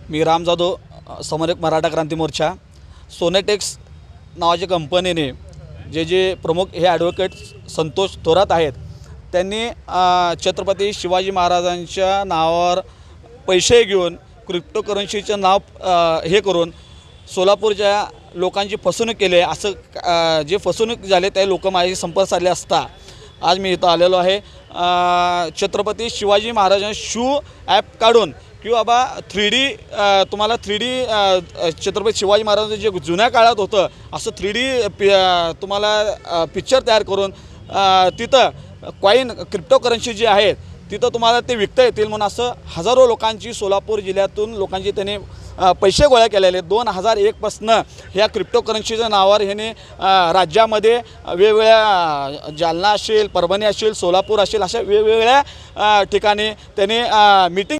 मी राम जाधव, समन्वयक मराठा क्रांती मोर्चा. सोनेटेक्स नावाच्या कंपनीने जे प्रमुख हे ॲडव्होकेट संतोष थोरात आहेत, त्यांनी छत्रपती शिवाजी महाराजांच्या नावावर पैसे घेऊन क्रिप्टोकरन्सीचं नाव हे करून सोलापूरच्या लोकांची फसवणूक केली आहे. असं जे फसवणूक झाले ते लोक माझ्याशी संपर्क साधले असता आज मी इथं आलेलो आहे. छत्रपती शिवाजी महाराजांना शू ॲप काढून किंवा बाबा 3D तुम्हाला 3D छत्रपती शिवाजी महाराजांचं जे जुन्या काळात होतं असं 3D तुम्हाला पिक्चर तयार करून तिथं कॉईन क्रिप्टोकरन्सी जी आहेत तिथं तुम्हाला ते विकता येतील म्हणून असं हजारो लोकांची सोलापूर जिल्ह्यातून लोकांची त्याने पैसे गोळा केलेले. 2001पासनं ह्या क्रिप्टोकरन्सीच्या नावावर ह्याने राज्यामध्ये वेगवेगळ्या जालना असेल, परभणी असेल, सोलापूर असेल अशा वेगवेगळ्या ठिकाणी त्याने मीटिंग